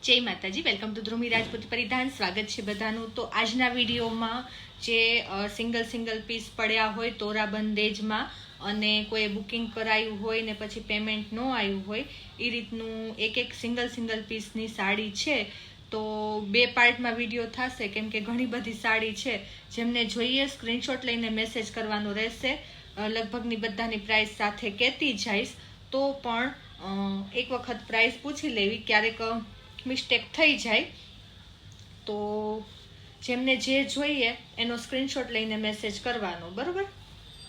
જય માતાજી, welcome to ધ્રુમી Rajput પરિધાન. સ્વાગત છે બધાનું. તો આજના વિડીયોમાં જે સિંગલ પીસ પડ્યા હોય તોરા બંદેજમાં અને કોઈ બુકિંગ કરાયું હોય ને પછી પેમેન્ટ ન આવ્યું હોય એ રીતનું એક સિંગલ પીસની સાડી છે. તો બે પાર્ટમાં વિડીયો થશે કેમ કે ઘણી બધી સાડી છે. જેમને જોઈએ સ્ક્રીનશોટ લઈને મેસેજ કરવાનો રહેશે. લગભગની બધાની પ્રાઇસ સાથે કહેતી જઈશ, તો પણ એક વખત પ્રાઇસ પૂછી લેવી, ક્યારેક મિસ્ટેક થઈ જાય. તો જેમને જે જોઈએ એનો સ્ક્રીનશોટ લઈને મેસેજ કરવાનો, બરોબર.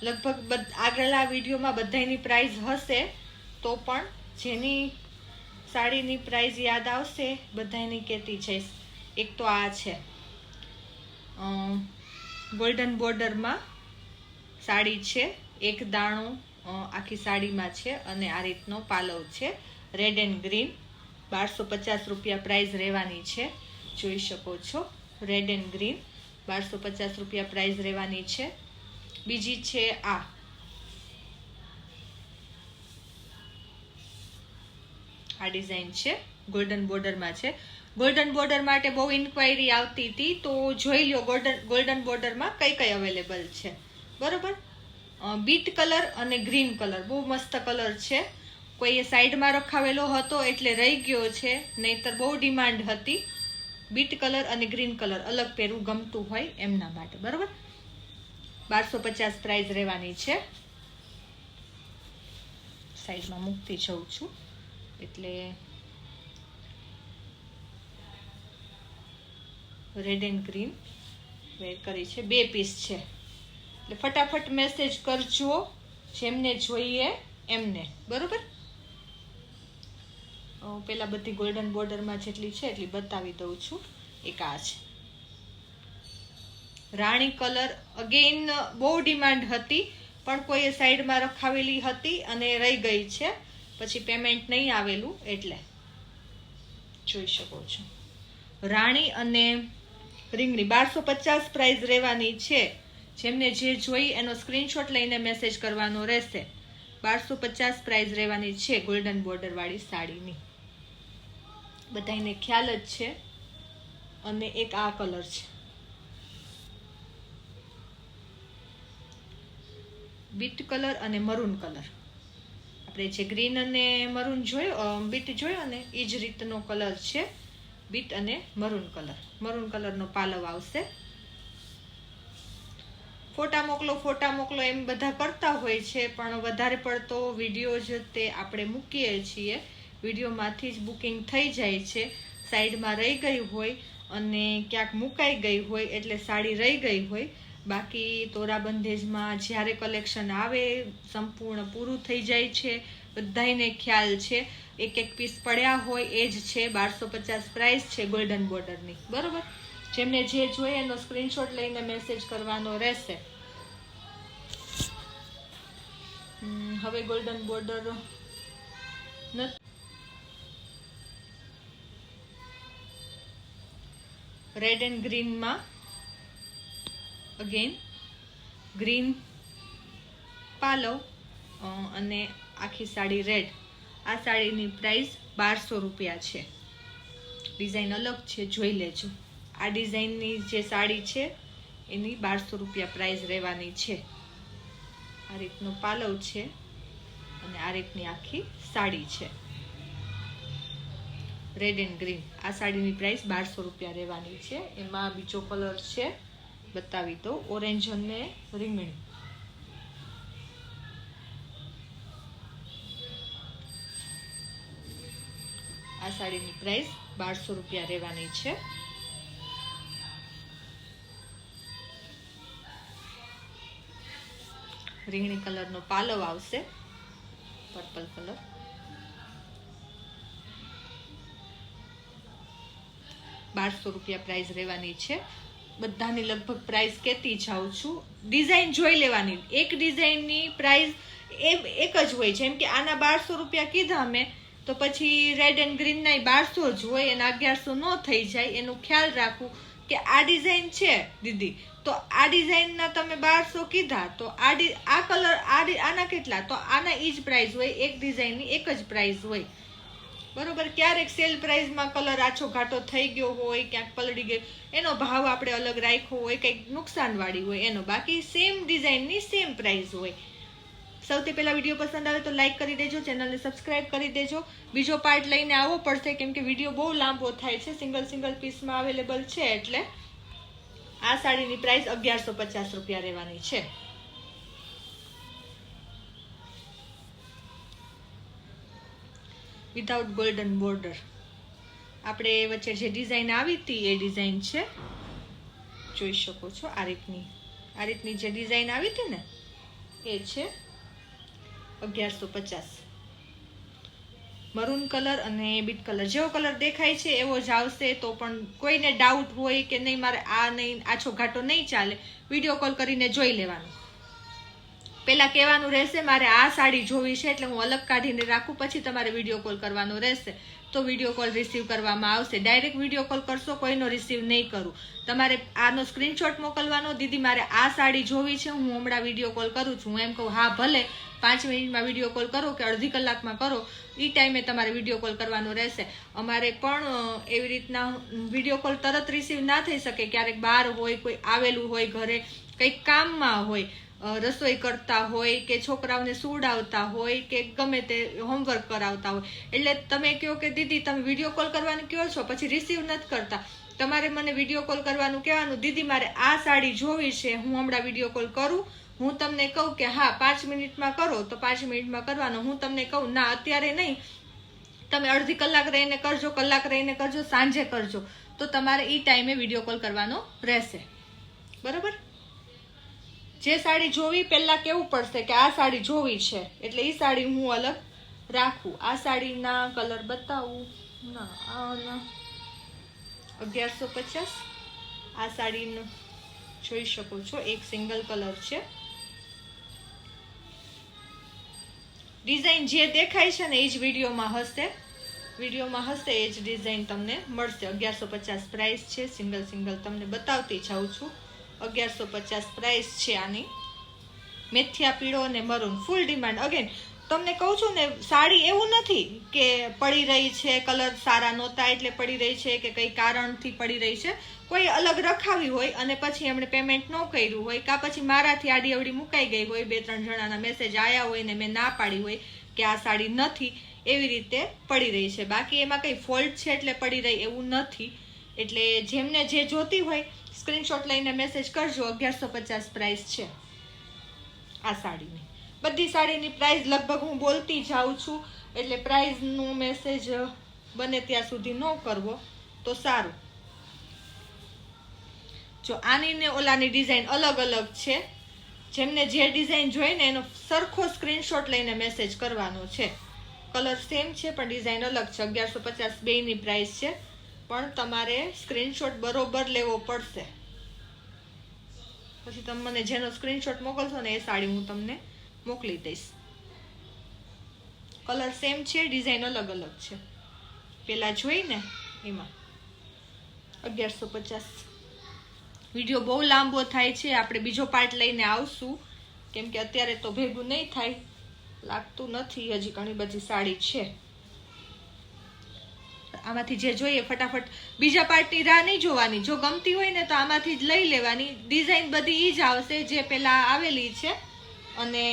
લગભગ આગળના વિડીયોમાં બધાની પ્રાઇસ હશે, તો પણ જેની સાડીની પ્રાઇસ યાદ આવશે બધાની કહેતી જઈશ. એક તો આ છે ગોલ્ડન બોર્ડરમાં સાડી છે, એક દાણો આખી સાડીમાં છે અને આ રીતનો પાલવ છે. રેડ એન્ડ ગ્રીન, 1250 રૂપિયા પ્રાઇસ રહેવાની છે. જોઈ શકો છો, રેડ એન્ડ ગ્રીન 1250 રૂપિયા પ્રાઇસ રહેવાની છે. બીજી છે આ ડિઝાઇન છે, ગોલ્ડન બોર્ડરમાં છે. ગોલ્ડન બોર્ડર માટે બહુ ઇન્ક્વાયરી આવતી હતી, તો જોઈ લ્યો ગોલ્ડન બોર્ડરમાં કઈ અવેલેબલ છે, બરોબર. બીટ કલર અને ગ્રીન કલર બહુ મસ્ત કલર છે. કોઈએ સાઈડમાં રખાવેલો હતો એટલે રહી ગયો છે, નહીતર બહુ ડિમાન્ડ હતી. બીટ કલર અને ગ્રીન કલર અલગ પહેરવું ગમતું હોય એમના માટે, બરોબર. 1250 પ્રાઇસ રહેવાની છે. સાઈડમાં મૂકતી જઉં છું એટલે રેડ એન્ડ ગ્રીન વેર કરી છે. બે પીસ છે એટલે ફટાફટ મેસેજ કરજો જેમને જોઈએ એમને, બરોબર. પેલા બધી ગોલ્ડન બોર્ડરમાં જેટલી છે એટલી બતાવી દઉં છું. એક આ છે રાણી કલર, અગેન બહુ ડિમાન્ડ હતી પણ કોઈએ સાઈડમાં રખાવેલી હતી અને રહી ગઈ છે, પછી પેમેન્ટ નહીં આવેલું એટલે. જોઈ શકો છો, રાણી અને રીંગણી 1250 પ્રાઇસ રહેવાની છે. જેમને જે જોઈ એનો સ્ક્રીનશોટ લઈને મેસેજ કરવાનો રહેશે. 1250 પ્રાઇસ રહેવાની છે ગોલ્ડન બોર્ડર વાળી સાડીની. બધાને ખ્યાલ જ છે. અને એક આ કલર છે, બીટ કલર અને મરૂન કલર. આપણે જે ગ્રીન અને મરૂન જોયો, બીટ જોયો ને એ જ રીતનો કલર છે. બીટ અને મરૂન કલરનો પાલવ આવશે. ફોટા મોકલો એમ બધા કરતા હોય છે, પણ વધારે પડતો વિડીયો જ તે આપણે મૂકીએ છીએ. વિડીયોમાંથી જ બુકિંગ થઈ જાય છે. સાઈડમાં રહી ગઈ હોય અને ક્યાંક મુકાઈ ગઈ હોય એટલે સાડી રહી ગઈ હોય. બાકી તોરા બંધેજમાં જ્યારે કલેક્શન આવે સંપૂર્ણ પૂરું થઈ જાય છે. બધાને ખ્યાલ છે. એક પીસ પડ્યા હોય એ જ છે. 1250 પ્રાઇસ છે ગોલ્ડન બોર્ડરની, બરોબર. જેમને જે જોઈએ એનો સ્ક્રીનશોટ લઈને મેસેજ કરવાનો રહેશે. હવે ગોલ્ડન બોર્ડર રેડ એન્ડ ગ્રીનમાં અગેન ગ્રીન પાલવ અને આખી સાડી રેડ. આ સાડીની પ્રાઇસ 1200 રૂપિયા છે. ડિઝાઇન અલગ છે, જોઈ લેજો. આ ડિઝાઇનની જે સાડી છે એની 1200 રૂપિયા પ્રાઇસ રહેવાની છે. આ રીતનો પાલવ છે અને આ રીતની આખી સાડી છે. રેડ એન્ડ ગ્રીન આ સાડીની પ્રાઇસ 1200 રૂપિયા રહેવાની છે. એમાં બીજો કલર છે, બતાવી દો, ઓરેન્જ અને રીંગણી. આ સાડીની પ્રાઇસ 1200 રૂપિયા રહેવાની છે. રીંગણી કલરનો પાલવ આવશે, પર્પલ કલર. ₹1200 પ્રાઇસ રહેવાની છે. બધાની લગભગ પ્રાઇસ કહેતી જાઉં છું. ડિઝાઇન જોઈ લેવાની. એક ડિઝાઇનની પ્રાઇસ એક જ હોય. જેમ કે આના 1200 રૂપિયા કીધા મેં, તો પછી રેડ એન્ડ ગ્રીનના 1200 જ હોય. એના 1100 ન થઈ જાય એનું ખ્યાલ રાખવું. કે આ ડિઝાઇન છે દીદી, તો આ ડિઝાઇનના તમે 1200 કીધા, તો આ કલર આના કેટલા, તો આના ઈ જ પ્રાઇસ હોય. એક ડિઝાઇનની એક જ પ્રાઇસ હોય. બરોબર. ક્યારેક સેલ પ્રાઇસમાં કલર આછો ઘાટો થઈ ગયો હોય, ક્યાંક પલળી ગયો, એનો ભાવ આપણે અલગ રાખ્યો હોય, કંઈક નુકસાનવાળી હોય એનો, બાકી સેમ ડિઝાઇનની સેમ પ્રાઇસ હોય. સૌથી પહેલા વિડીયો પસંદ આવે તો લાઈક કરી દેજો, ચેનલને સબસ્ક્રાઇબ કરી દેજો. બીજો પાર્ટ લઈને આવવો પડશે કેમ કે વિડીયો બહુ લાંબો થાય છે. સિંગલ પીસમાં અવેલેબલ છે એટલે આ સાડીની પ્રાઇસ 1150 રૂપિયા રહેવાની છે. Without golden border. આપણે વચ્ચે જે ડિઝાઇન આવી હતી એ ડિઝાઇન છે, જોઈ શકો છો. આ રીતની જે ડિઝાઇન આવી હતી ને એ છે 1150. મરૂન કલર અને બીટ કલર જેવો કલર દેખાય છે એવો જ આવશે. તો પણ કોઈને ડાઉટ હોય કે નહીં મારે આ નહીં, આછો ઘાટો નહીં ચાલે, વિડીયો કોલ કરીને જોઈ લેવાનું. પહેલા કહેવાનું રહેશે મારે આ સાડી જોવી છે એટલે હું અલગ કાઢીને રાખું, પછી તમારે વિડીયો કોલ કરવાનો રહેશે તો વિડીયો કોલ રિસીવ કરવામાં આવશે. ડાયરેક્ટ વિડીયો કોલ કરશો કોઈનો રિસીવ નહીં કરું. તમારે આનો સ્ક્રીનશોટ મોકલવાનો, દીદી મારે આ સાડી જોવી છે, હું હમણાં વિડીયો કોલ કરું છું. હું એમ કહું હા ભલે 5 મિનિટમાં વિડીયો કોલ કરો કે અડધી કલાકમાં કરો, એ ટાઈમે તમારે વિડીયો કોલ કરવાનો રહેશે. અમારે પણ એવી રીતના વિડીયો કોલ તરત રિસીવ ના થઈ શકે. ક્યારેક બહાર હોય, કોઈ આવેલું હોય, ઘરે કંઈક કામમાં હોય, રસોઈ કરતા હોય કે છોકરાઓને સુવડાવતા હોય કે ગમે તે હોમવર્ક કરાવતા હોય, એટલે તમે કહો કે દીદી તમે વિડીયો કોલ કરવાનું કહો છો પછી રિસીવ નથી કરતા, તમારે મને વિડીયો કોલ કરવાનું કહેવાનું, દીદી મારે આ સાડી જોવી છે, હું હમણાં વિડીયો કોલ કરું. હું તમને કહું કે હા 5 મિનિટમાં કરો તો 5 મિનિટમાં કરવાનો. હું તમને કહું ના અત્યારે નહીં, તમે અડધી કલાક રહીને કરજો, કલાક રહીને કરજો, સાંજે કરજો, તો તમારે એ ટાઈમે વિડીયો કોલ કરવાનો રહેશે. બરાબર. જે સાડી જોવી પહેલા કેવું પડશે કે આ સાડી જોવી છે એટલે એ સાડી હું અલગ રાખું. આ સાડીના કલર બતાવું ના 1150. આ સાડીનું જોઈ શકો છો, એક સિંગલ કલર છે. ડિઝાઇન જે દેખાય છે ને એ જ વિડીયોમાં હશે એ જ ડિઝાઇન તમને મળશે. 1150 પ્રાઇસ છે. સિંગલ તમને બતાવતી જાઉં છું. 1150 પ્રાઇસ છે આની. મેથિયા પીળો અને મરૂન ફૂલ ડિમાન્ડ. અગેન તમને કહું છું ને, સાડી એવું નથી કે પડી રહી છે, કલર સારા નહોતા એટલે પડી રહી છે કે કઈ કારણથી પડી રહી છે. કોઈ અલગ રખાવી હોય અને પછી એમણે પેમેન્ટ ન કર્યું હોય, કાં પછી મારાથી આડી અવડી મુકાઈ ગઈ હોય, 2-3 જણાના મેસેજ આવ્યા હોય ને મેં ના પાડી હોય કે આ સાડી નથી, એવી રીતે પડી રહી છે. બાકી એમાં કઈ ફોલ્ટ છે એટલે પડી રહી એવું નથી. એટલે જેમને જે જોતી હોય સ્ક્રીનશોટ લઈને મેસેજ કરજો. 1150 પ્રાઇસ છે આ સાડીની. બધી સાડીની પ્રાઇસ લગભગ હું બોલતી જાઉં છું એટલે પ્રાઇસનો મેસેજ બને ત્યાં સુધી ન કરવો તો સારું. જો આની ને ઓલાની ડિઝાઇન અલગ છે. જેમને જે ડિઝાઇન જોઈને એનો સરખો સ્ક્રીનશોટ લઈને મેસેજ કરવાનો છે. કલર સેમ છે પણ ડિઝાઇન અલગ છે. 1150 બેયની પ્રાઇસ છે, પણ તમારે સ્ક્રીનશોટ બરોબર લેવો પડશે. પછી તમે મને જેનો સ્ક્રીનશોટ મોકલશો ને એ સાડી હું તમને મોકલી દઈશ. કલર સેમ છે, ડિઝાઇન અલગ છે. પેલા જોઈ ને એમાં 1150. વિડીયો બહુ લાંબો થાય છે, આપણે બીજો પાર્ટ લઈને આવશું કેમ કે અત્યારે તો ભેગું નહીં થાય, લાગતું નથી. હજી ઘણી બધી સાડી છે. આમાંથી જે જોઈએ ફટાફટ, બીજા પાર્ટની રાહ નહીં જોવાની. જો ગમતી હોય ને તો આમાંથી જ લઈ લેવાની. ડિઝાઇન બધી ઈ જ આવશે જે પેલા આવેલી છે. અને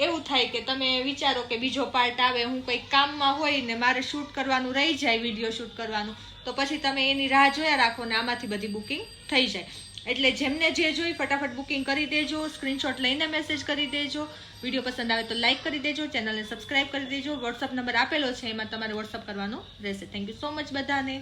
એવું થાય કે તમે વિચારો કે બીજો પાર્ટ આવે, હું કંઈક કામમાં હોય ને મારે શૂટ કરવાનું રહી જાય, વિડીયો શૂટ કરવાનું, તો પછી તમે એની રાહ જોયા રાખો ને આમાંથી બધી બુકિંગ થઈ જાય. એટલે જેમને જે જોઈ ફટાફટ બુકિંગ કરી દેજો, સ્ક્રીનશોટ લઈને મેસેજ કરી દેજો. વિડીયો પસંદ આવે તો લાઈક કરી દેજો, ચેનલને સબસ્ક્રાઇબ કરી દેજો. વોટ્સઅપ નંબર આપેલો છે, એમાં તમારે વોટ્સઅપ કરવાનો રહેશે. થેન્ક યુ સો મચ બધાને.